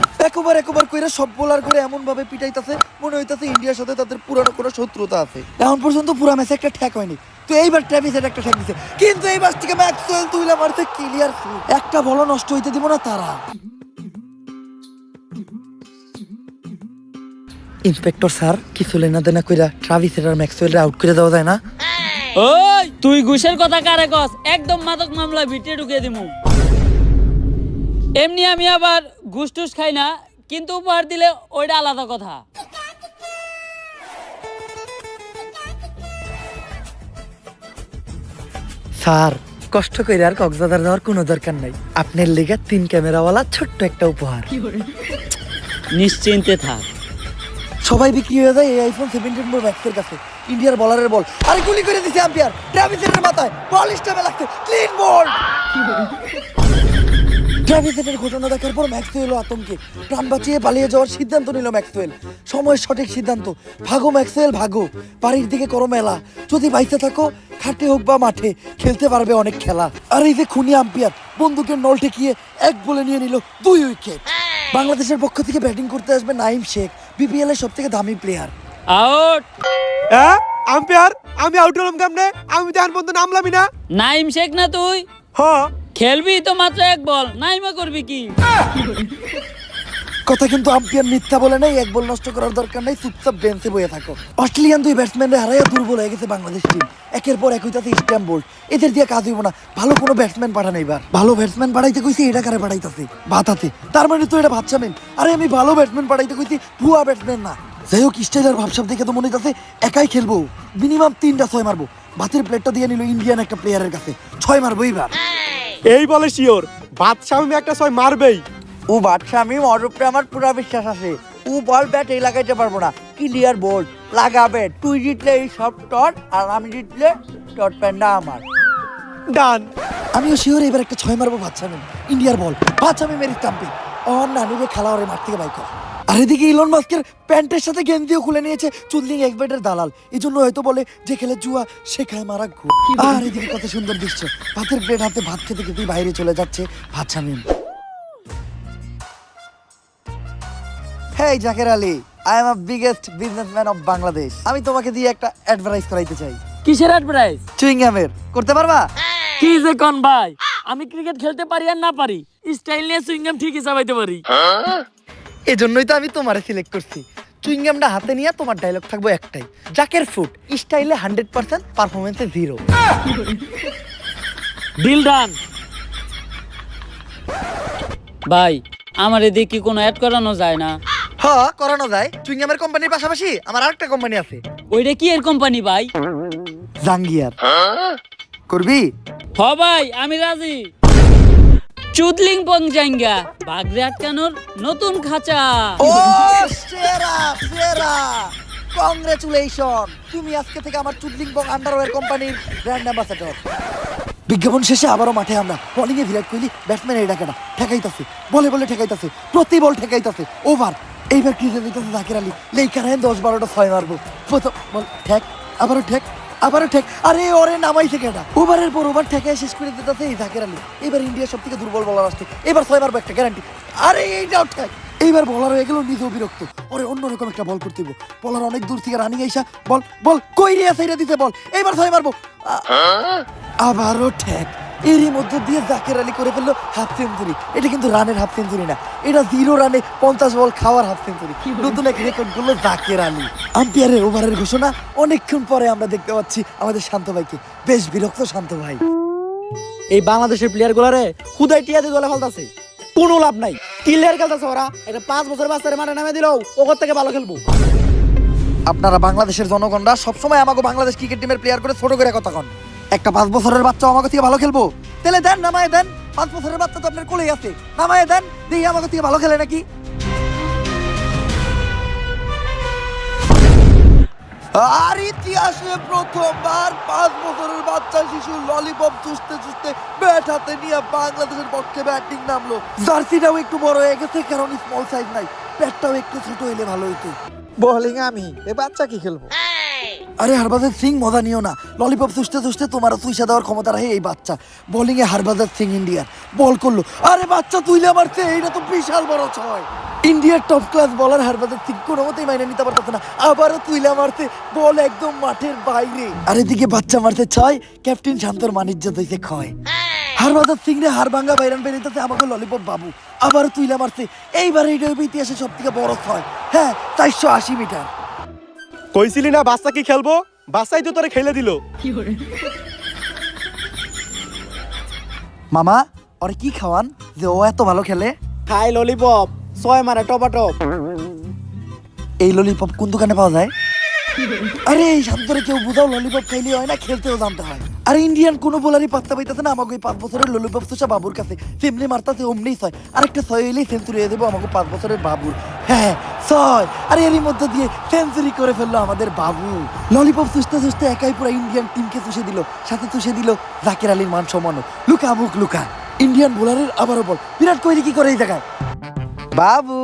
একবার কইরা সব বোলার করে এমন ভাবে পিটাইতেছে মনে হইতাছে ইন্ডিয়ার সাথে তাদের পুরানো কোনো শত্রুতা আছে। এখন পর্যন্ত পুরা ম্যাচে একটা ঠ্যাক হয়নি, তো এইবার ট্রাভিস হেড একটা ঠ্যাক দিছে, কিন্তু এই ম্যাচ থেকে ম্যাক্সওয়েল তুইলা মারতে ক্লিয়ার, একটা বলও নষ্ট হইতে দিব না তারা। ইন্সপেক্টর স্যার, কিছু লেনা দেনা কইরা ট্রাভিস হেড আর ম্যাক্সওয়েলরে আউট করে দেওয়া যায় না? ওই তুই ঘুষের কথা কারে কস? একদম মাদক মামলা ভিতরে ঢুকিয়ে দিমু। এমনি আমি আবার ঘুষ টুস খাই না, কিন্তু উপহার দিলে ওইটা আলাদা কথা। স্যার, কষ্ট করে আর কক্সবাজার যাওয়ার কোনো দরকার নাই, আপনার লেগে 3 ক্যামেরাওয়ালা ছোট্ট একটা উপহার। নিশ্চিন্তে থাক। সবাই বিক্রি হয়ে যায় এই আইফোন 17 প্রো ম্যাক্সের কাছে। ইন্ডিয়ার বলারের বল, আরে গুলি করে দিছে আম্পায়ার, ট্রাভিস হেডের মাথায় বল স্টামে লাগছে, ক্লিন বল। ট্রাভিস হেডের ঘটনা দেখার পর ম্যাক্সওয়েলও আতঙ্কে প্রাণ বাঁচিয়ে পালিয়ে যাওয়ার সিদ্ধান্ত নিল ম্যাক্সওয়েল। সময়ের সঠিক সিদ্ধান্ত, ভাগো ম্যাক্সওয়েল ভাগো, বাড়ির দিকে করো মেলা, যদি বাইসে থাকো খাটে হোক বা মাঠে খেলতে পারবে অনেক খেলা। আর এই যে খুনি আম্পায়ার বন্দুকের নল ঠেকিয়ে এক বলে নিয়ে নিল 2 উইকেট। বাংলাদেশের পক্ষ থেকে ব্যাটিং করতে আসবে নাইম শেখ, বিপিএল এর সবথেকে দামি প্লেয়ার। আউট। হ্যাঁ আম্পায়ার, আমি আউট হলাম কেমনে? আমি তো এখন পর্যন্ত নামলামই না। নাইম শেখ না তুই? হ্যাঁ। খেলবি তো মাত্র এক বল, নাইমা করবি কি? কথা কিন্তু আম্পায়ার মিথ্যা বলে নাই, এক বল নষ্ট করার দরকার নাই, চুপচাপ বেঞ্চে বসে থাকো। অস্ট্রেলিয়ান 2 ব্যাটসম্যানরা হারাইয়া দুর্বল হয়ে গেছে বাংলাদেশ টিম। একের পর এক হইতাছে স্ট্যাম্প বোল্ড, এদের দিয়ে কাজ হইব না, ভালো কোনো ব্যাটসম্যান পাঠান। এবার ভালো ব্যাটসম্যান পাঠাইতে কইছি, এটা কারে পাঠাইতাছে? ভাতাতে, তার মানে তো এটা ভাবছামেন। আরে আমি ভালো ব্যাটসম্যান পাঠাইতে কইছি, ভুয়া ব্যাটসম্যান না। যাই হোক, স্টাইলার ভাবসাব দেখে তো মনে হইতাছে একাই খেলবো, মিনিমাম 3টা 6 মারবো। ভাতের প্লেটটা দিয়ে নিল ইন্ডিয়ান একটা প্লেয়ারের কাছে, 6 মারবো এইবার। এই বলে শিওর বাদশাহ আমি একটা 6 মারবেই। ও বাদশা, আমি অরূপে আমার পুরা বিশ্বাস আছে, ও বল ব্যাট এই লাগাইতে পারবো না, ক্লিয়ার বোল্ড লাগাবে। তুই জিতলে এই সব টট, আর আমি জিতলে টট প্যান্ডা আমার। ডান। আমিও শিওর এবার একটা 6 মারবো ভাবছামেন। ইন্ডিয়ার বল, ভাবছামে মেরি স্টাম্পে অন না নিবে, খেলা ওরে মাঠ থেকে বাইক। আর এদিকে ইলন মাস্কের প্যান্টের সাথে গেঞ্জিও খুলে নিয়েছে চুদলিং এক্সবেটের দালাল, এই জন্য হয়তো বলে যে খেলে জুয়া সে খায় মারা ঘুর। আর এদিকে কত সুন্দর দৃশ্য, ভাতের প্লেট হাতে ভাত খেতে খেতেই বাইরে চলে যাচ্ছে ভাবছামেন। Hey Zakir Ali, I am a biggest businessman of Bangladesh. আমি তোমাকে দিয়ে একটা অ্যাডভার্টাইজ করাইতে চাই। কিসের অ্যাডভার্টাইজ? চুইংগামের, করতে পারবা? কি যে কোন ভাই, আমি ক্রিকেট খেলতে পারি আর না পারি, স্টাইল নিয়ে সুইংগাম ঠিকই চাবাইতে পারি। এজন্যই তো আমি তোমারে সিলেক্ট করছি। চুইংগামটা হাতে নিয়ে তোমার ডায়লগ থাকবো একটাই, জাকের ফ্রুট স্টাইলে 100%, পারফরমেন্সে 0। Deal done. ভাই আমার এদিকে কি কোনো অ্যাড করানো যায় না? হ্যাঁ করানো যায়। চুইংগামের কোম্পানির পাশাপাশি আমার আরেকটা কোম্পানি আছে, ওইটা কি এর কোম্পানি ভাই? জাঙ্গিয়ার। করবি? হ ভাই আমি রাজি। চুদলিং পং জাঙ্গা বাগরে আটকানোর নতুন খাঁচা। ও সেরা সেরা, কংগ্রেচুলেশন, তুমি আজকে থেকে আমার চুদলিং বং আন্ডারওয়্যার কোম্পানির ব্র্যান্ড অ্যাম্বাসেডর। বিজ্ঞাপন শেষে আবারও মাঠে আমরা। বোলিং এ বিরাট কোহলি, ব্যাটসম্যান এই ডাকে না, ঠেকাইতাছে, বলে বলে ঠেকাইতাছে, প্রতি বল ঠেকাইতাছে, ওভার। এইবার ক্রিজে দিতেছে জাকির আলী, লেইকার 10-12টা 6 মারবো। প্রথম বল ঠেক, আবারও ঠেক, আবারও ঠেক, আরে ওরে নামাইছে কেনা। ওভারের পর ওভার ঠেকায় শেষ করে দিতেছে এই জাকির আলী। এবার ইন্ডিয়ার সব থেকে দুর্বল বলার আসছে, এবার 6 মারবো একটা গ্যারান্টি। আরে এইটাও ঠেক। এইবার বলার হয়ে গেল নিজেও বিরক্ত, ওরে অন্যরকম একটা বল করতে হবে। বলার অনেক দূর থেকে রানিং আইসা বল বল কই রিয়া সাইরা দিতে বল, এইবার 6 মারবো। আবারও ঠেক। এরই মধ্যে দিয়ে জাকের আলী করে ফেললো হাফ সেঞ্চুরি। এটা কিন্তু রানের হাফ সেঞ্চুরি না, এটা 0 রানে 50 বল খাওয়ার হাফ সেঞ্চুরি। নতুন এক রেকর্ড করলো জাকের আলী। আম্পায়ারের ওভারের ঘোষণা অনেকক্ষণ পরে আমরা দেখতে পাচ্ছি আমাদের শান্ত ভাইকে। বেশ বিরক্ত শান্ত ভাই। এই বাংলাদেশের প্লেয়ার গুলারে খুদাই টিয়া দিয়ে দলে ফেলতাছে, কোনো লাভ নাই। কিলের খেলতেছে ওরা, এটা 5 বছর বাচ্চারে মাঠে নামে দিলেও ওর থেকে ভালো খেলবো। আপনারা বাংলাদেশের জনগণরা সবসময় আমাকে বাংলাদেশ ক্রিকেট টিমের প্লেয়ার করে ছোট করে কথা কন। একটা 5 বছরের বাচ্চা আমাকে থেকে ভালো খেলবো? তাহলে দেন, নামায় দেন। 5 বছরের বাচ্চা তো আপনার কোলেই আছে, নামায় দেন, দেখি আমাকে থেকে ভালো খেলে নাকি। আর ইতিহাসে প্রথমবার 5 বছরের বাচ্চা শিশু ললিপপ চুষতে চুষতে ব্যাট হাতে নিয়ে বাংলাদেশের পক্ষে ব্যাটিং নামলো। জার্সিটাও একটু বড় হয়ে গেছে, কারণ স্মল সাইজ নাই, ব্যাটটাও একটু ছোট হইলে ভালো হইতো। বোলিং আমি, এ বাচ্চা কি খেলবো? আরে হারবাজার সিং মজা নিও না, ললিপপ চুষতে চুষতে তোমারও চুইসা দেওয়ার ক্ষমতা রাখে এই বাচ্চা। বোলিং এ হারবাজার সিং ইন্ডিয়ার বল করলো, আরে বাচ্চা তুইলে মারছে, এইটা তো বিশাল বড় 6। ইন্ডিয়ার টপ ক্লাস বলার হারবাজার সিং কোনো মতেই মাইনে নিতে পারতেছে না, আবারও তুইলা মারছে, বল একদম মাঠের বাইরে। আর এদিকে বাচ্চা মারছে 6, ক্যাপ্টেন শান্তর মানিজ্য দিয়েছে ক্ষয়। হারবাজার সিং রে হার ভাঙ্গা বাইরান বেরিয়েছে আমাকে ললিপপ বাবু, আবারও তুইলা মারছে। এইবার এইটা ইতিহাসে সব থেকে বড় 6, হ্যাঁ 480 মিটার। কইছিলি না বাচ্চা কি খেলবো, বাচ্চাই তো তোরে খেলে দিল। মামা ওরে কি খাওয়ান যে ও এত ভালো খেলে? খাই ললিপপ, 6 মারে টপাটপ। এই ললিপপ কোন দোকানে পাওয়া যায়? আরে এই শান্তরে কেউ বুঝাও, ললিপপ খাইলে হয় না, খেলতেও জানতে হয়। আর ইন্ডিয়ান কোনো বোলারই পাত্তা পাইতেছে না আমাকে 5 বছরের ললিপপ চুষা বাবুর কাছে। তেমনি মারতাছে অমনিই 6, আরেকটা 6 হইলেই সেঞ্চুরি হয়ে দেবো আমাকে 5 বছরের বাবুর। হ্যাঁ 6, আর এরই মধ্যে দিয়ে সেঞ্চুরি করে ফেললো আমাদের বাবু। ললিপপ চুষতে চুষতে একাই পুরো ইন্ডিয়ান টিমকে চুষে দিল, সাথে চুষে দিল জাকির আলীর মান সম্মানও। লুকা মুখ লুকা। ইন্ডিয়ান বোলারের আবারও বল, বিরাট কোহলি কি করে এই জায়গায়? বাবু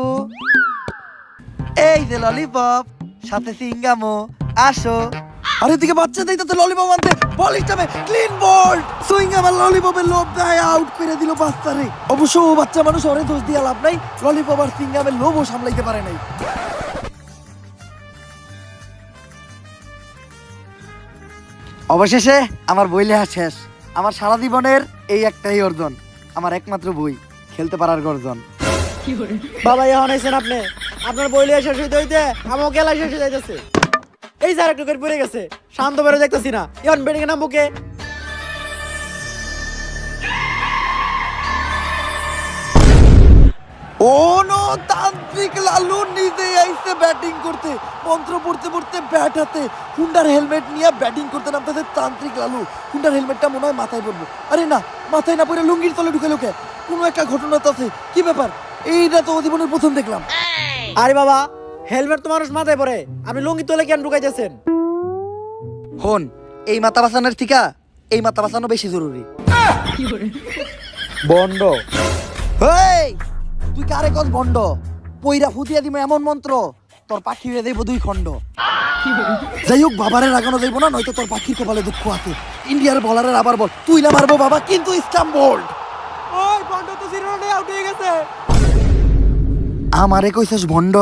এই যে ললিপপ, সাথে সিঙ্গামো, আসো। আরে দিকে বাচ্চা দেই তাতে ললিপপ আনতে, বল স্টামে ক্লিন বল। সুইঙ্গাম আর ললিপপের লোভ দেয় আউট করে দিল বাচ্চারে। অবশ্য ও বাচ্চা মানুষ, ওরে দোষ দিয়া লাভ নাই, ললিপপ আর সিঙ্গামের লোভও সামলাইতে পারে নাই। অবশেষে আমার বই লেখা শেষ। আমার সারা জীবনের এই একটাই অর্জন, আমার একমাত্র বই, খেলতে পারার গর্জন। বাবা এখন আইছেন আপনি, আপনার বইলে শেষ হইতে হইতে আমার খেলা শেষ হয়ে যাইতেছে। এই যার একটু করে পড়ে গেছে, শান্ত বেরো দেখতেছি না, এখন বেডিং এ নামবো কে? তান্ত্রিক লালু নিজে আইছে ব্যাটিং করতে, মন্ত্র পড়তে পড়তে ব্যাট হাতে, হুন্ডার হেলমেট নিয়ে ব্যাটিং করতে নামতেছে তান্ত্রিক লালু। হুন্ডার হেলমেটটা মনে হয় মাথায় পড়বো, আরে না মাথায় না পড়ে লুঙ্গির তলে ঢুকে লোকে। কোনো একটা ঘটনা তো আছে, কি ব্যাপার? এইটা তো জীবনের প্রথম দেখলাম। আরে বাবা, হেলমেট তো মানুষ মাথায় পরে, আপনি লুঙ্গি তোলে কেন ঢুকাইতেছেন? হন, এই মাথা বাঁচানোর থিকা এই মাথা বাঁচানো বেশি জরুরি। বন্ড এই তুই কারে কস বন্ড? পইরা ফুটিয়া দিমে এমন মন্ত্র তোর পাখি হয়ে যাইব 2 খণ্ড। যাই হোক, বাবারে রাগানো যাইব না, নয়তো তোর পাখির কপালে দুঃখ আছে। ইন্ডিয়ার বলারের আবার বল, তুই না মারবো বাবা, কিন্তু স্টাম্প বোল্ড। ওই বন্ড তো 0 রানে আউট হয়ে গেছে। আমারে কইছস ভন্ড?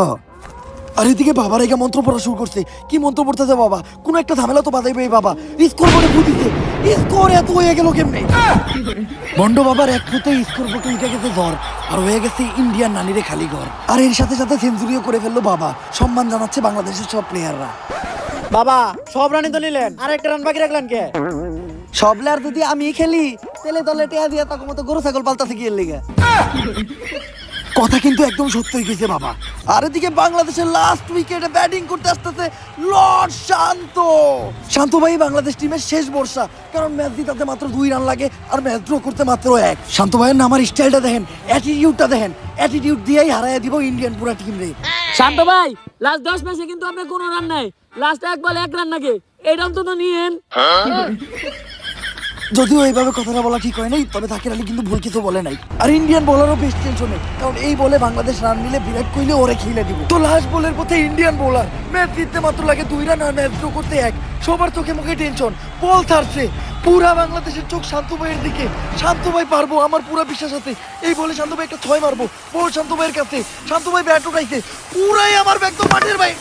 আর এদিকে বাবার একা মন্ত্র পড়া শুরু করছে। কি মন্ত্র পড়তেছে বাবা? কোনো একটা ঝামেলা তো বাজাইবে এই বাবা। স্কোর বোর্ডে ভূত দিছে। স্কোর এত হয়ে গেল কেমনে? বন্ড বাবার এক ফুটে স্কোর বোর্ডে উঠে গেছে জ্বর, আর হয়ে গেছে ইন্ডিয়ান নানিরে খালি ঘর। আর এর সাথে সাথে সেঞ্চুরিও করে ফেললো বাবা। সম্মান জানাচ্ছে বাংলাদেশের সব প্লেয়াররা। বাবা সব রানই তো নিলেন, আর একটা রান বাকি রাখলেন কে? সব প্লেয়ার যদি আমি খেলি তেলে দলে টেয়া দিয়ে তাকে মতো গরু ছাগল পালতাছে কি এর লিগা? কথা কিন্তু একদম সত্য হয়ে গেছে বাবা। আর এদিকে বাংলাদেশের লাস্ট উইকেটে ব্যাটিং করতে আসতেছে লর্ড শান্ত। শান্ত ভাই বাংলাদেশ টিমের শেষ ভরসা, কারণ ম্যাচ জিতাতে মাত্র 2 রান লাগে আর ম্যাচ ড্র করতে মাত্র 1। শান্ত ভাইয়ের নামার স্টাইলটা দেখেন, অ্যাটিটিউডটা দেখেন। অ্যাটিটিউড দিয়েই হারায় দিব ইন্ডিয়ান পুরা টিম রে। শান্ত ভাই লাস্ট 10 ম্যাচে কিন্তু আপনি কোনো রান নাই, লাস্ট এক বলে 1 রান নাকি, এটা অন্তত নিয়েন। যদিও এইভাবে কথাটা বলা ঠিক হয় নাই, তবে জাকির আলী কিন্তু ভুল কিছু বলে নাই। আর ইন্ডিয়ান বোলারও বেশ টেনশনে, কারণ এই বলে বাংলাদেশ রান নিলে বিরাট কোহলি ওরে খেলে দিব। তো লাস্ট বলের পথে ইন্ডিয়ান বোলার, ম্যাচ জিততে মাত্র লাগে 2 রান আর ম্যাচ ড্র করতে 1। সবার চোখে মুখে টেনশন, বল ছাড়ছে। পুরা বাংলাদেশের চোখ শান্ত ভাইয়ের দিকে। শান্ত ভাই পারবো, আমার পুরা বিশ্বাস আছে। এই বলে শান্ত ভাই একটা 6 মারবো। বল শান্ত ভাইয়ের কাছে, শান্ত ভাই ব্যাট উঠাইছে, পুরাই আমার ব্যাগ তো মাঠের ভাই।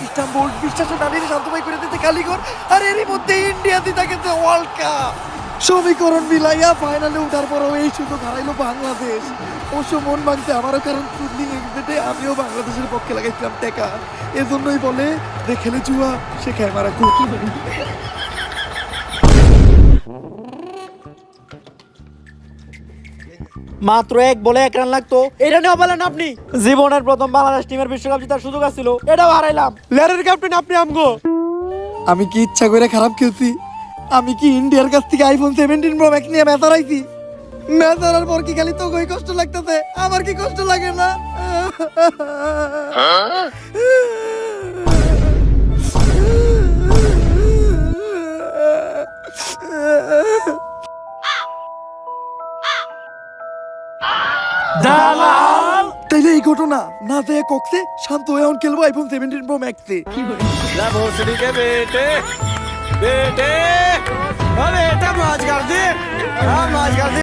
ইস্তাম্বুল বিশ্বাসে দাঁড়িয়ে শান্ত ভাই করে দিতে কালীঘর। আর এরই মধ্যে ইন্ডিয়া জিতে গেছে ওয়ার্ল্ড কাপ। সমীকরণ মিলাইয়া ফাইনালে উঠার পরও এই সুযোগ হারাইলো বাংলাদেশ। অবশ্য মন ভাঙছে আমারও, কারণ চুদলিং এক্সিটে আমিও বাংলাদেশের পক্ষে লাগাইছিলাম টেকা। এজন্যই বলে যে খেলে জুয়া সে খায় মারা খুব। মাত্র 1 বলে 1 রান লাগতো, এটা নিয়ে বলেন আপনি। জীবনের প্রথম বাংলাদেশ টিমের বিশ্বকাপ জেতার সুযোগ ছিল, এটাও হারাইলাম। লেয়ারের ক্যাপ্টেন আপনি আমগো। আমি কি ইচ্ছা করে খারাপ খেলছি? আমি কি ইন্ডিয়ার কাছ থেকে আইফোন 17 প্রো ম্যাক্স নিয়ে ম্যাচ হারাইছি? ম্যাচ হারার পর কি খালি তোকে কষ্ট লাগতেছে? আমার কি কষ্ট লাগে না? তাইলে এই ঘটনা না যায় কক্সে, শান্ত হয়ে এখন খেলবো আইফোন 17 প্রো ম্যাক্সে। के बेटे बेटे अरे बेटा मौज कर दे